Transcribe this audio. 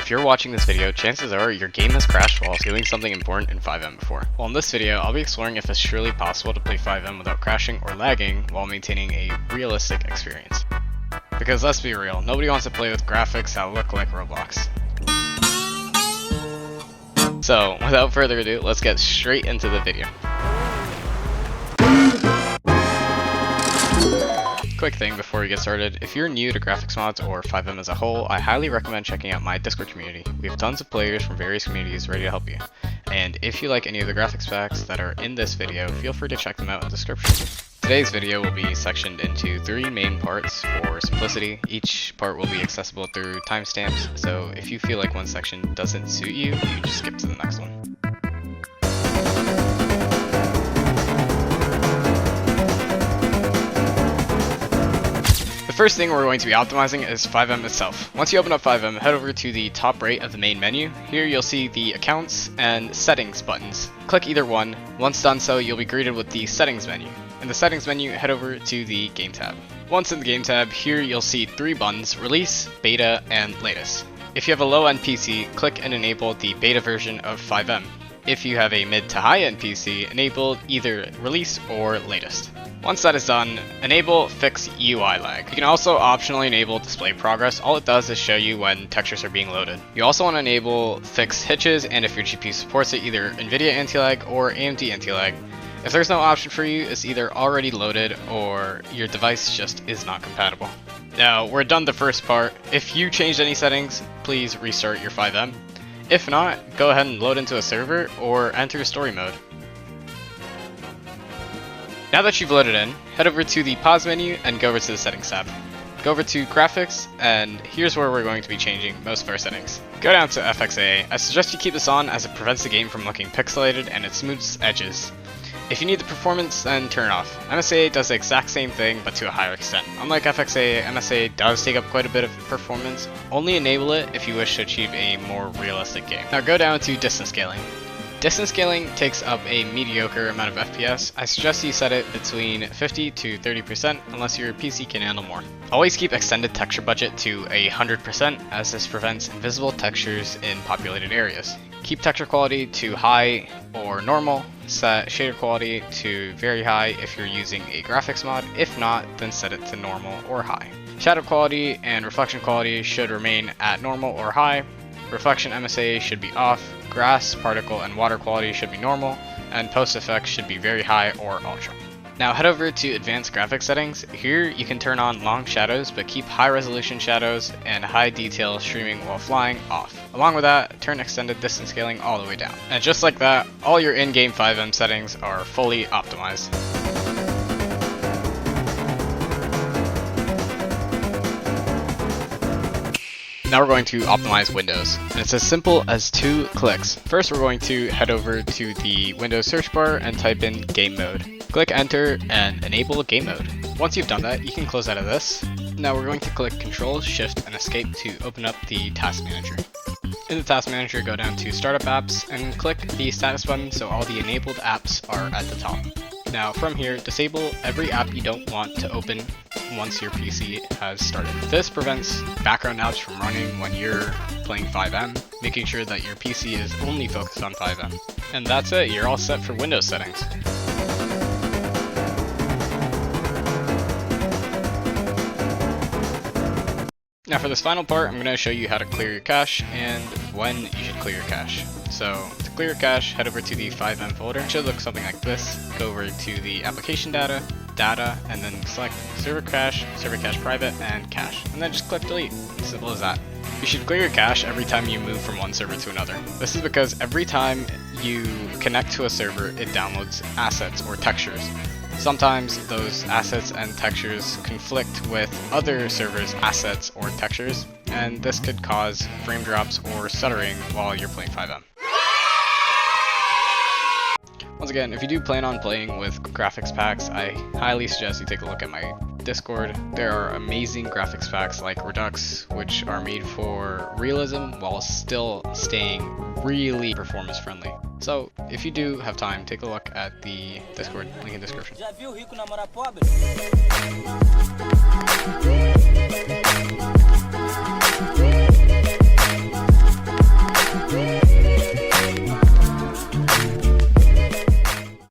If you're watching this video, chances are your game has crashed while doing something important in FiveM before. Well, in this video, I'll be exploring if it's surely possible to play FiveM without crashing or lagging while maintaining a realistic experience. Because let's be real, nobody wants to play with graphics that look like Roblox. So, without further ado, let's get straight into the video. Quick thing before we get started, if you're new to graphics mods or FiveM as a whole, I highly recommend checking out my Discord community. We have tons of players from various communities ready to help you. And if you like any of the graphics packs that are in this video, feel free to check them out in the description. Today's video will be sectioned into 3 main parts for simplicity. Each part will be accessible through timestamps, so if you feel like one section doesn't suit you, you can just skip to the next one. The first thing we're going to be optimizing is FiveM itself. Once you open up FiveM, head over to the top right of the main menu. Here you'll see the accounts and settings buttons. Click either one. Once done so, you'll be greeted with the settings menu. In the settings menu, head over to the game tab. Once in the game tab, here you'll see 3 buttons: release, beta, and latest. If you have a low-end PC, click and enable the beta version of FiveM. If you have a mid to high-end PC, enable either release or latest. Once that is done, enable fix UI lag. You can also optionally enable display progress. All it does is show you when textures are being loaded. You also want to enable fix hitches, and if your GPU supports it, either NVIDIA anti-lag or AMD anti-lag. If there's no option for you, it's either already loaded or your device just is not compatible. Now, we're done the first part. If you changed any settings, please restart your FiveM. If not, go ahead and load into a server or enter story mode. Now that you've loaded in, head over to the pause menu and go over to the settings tab. Go over to graphics, and here's where we're going to be changing most of our settings. Go down to FXAA. I suggest you keep this on as it prevents the game from looking pixelated and it smooths edges. If you need the performance, then turn it off. MSA does the exact same thing, but to a higher extent. Unlike FXAA, MSA does take up quite a bit of performance. Only enable it if you wish to achieve a more realistic game. Now go down to distance scaling. Distance scaling takes up a mediocre amount of FPS. I suggest you set it between 50 to 30% unless your PC can handle more. Always keep extended texture budget to 100% as this prevents invisible textures in populated areas. Keep texture quality to high or normal. Set shader quality to very high if you're using a graphics mod. If not, then set it to normal or high. Shadow quality and reflection quality should remain at normal or high. Reflection MSA should be off. Grass, particle, and water quality should be normal, and post effects should be very high or ultra. Now head over to advanced graphics settings. Here you can turn on long shadows, but keep high resolution shadows and high detail streaming while flying off. Along with that, turn extended distance scaling all the way down. And just like that, all your in-game FiveM settings are fully optimized. Now we're going to optimize Windows, and it's as simple as 2 clicks. First, we're going to head over to the Windows search bar and type in Game Mode. Click Enter and enable Game Mode. Once you've done that, you can close out of this. Now we're going to click Control, Shift, and Escape to open up the Task Manager. In the Task Manager, go down to Startup Apps and click the Status button so all the enabled apps are at the top. Now from here, disable every app you don't want to open once your PC has started. This prevents background apps from running when you're playing FiveM, making sure that your PC is only focused on FiveM. And that's it, you're all set for Windows settings. Now for this final part, I'm going to show you how to clear your cache and when you should clear your cache. So to clear your cache, head over to the FiveM folder. It should look something like this. Go over to the application data, and then select server cache private, and cache. And then just click delete. Simple as that. You should clear your cache every time you move from one server to another. This is because every time you connect to a server, it downloads assets or textures. Sometimes those assets and textures conflict with other servers' assets or textures, and this could cause frame drops or stuttering while you're playing FiveM. Once again, if you do plan on playing with graphics packs, I highly suggest you take a look at my Discord. There are amazing graphics packs like Redux, which are made for realism while still staying really performance friendly. So if you do have time, take a look at the Discord, link in the description.